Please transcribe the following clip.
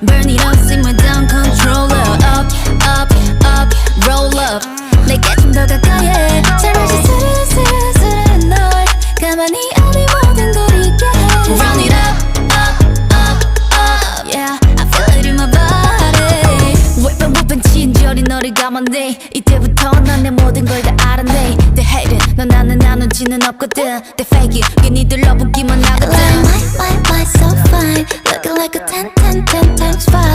Burn it up, simmer down, controller. Up, up, up, roll up. 내게 좀 더 가까이 해. 잠시 스르스르스르 널 가만히 아니 모든 걸 잊게 해. Run it up, up, up, up. Yeah, I feel it in my body. Whipping, whipping 친절히 너를 감았네. 이때부터 난 내 모든 걸 다 알았네. They hate it, 너 나는 나누지는 없거든. They fake it, 괜히 들러붙기만 하거든. Like, why so fine? Looking like a 10, 10, 10 times 5.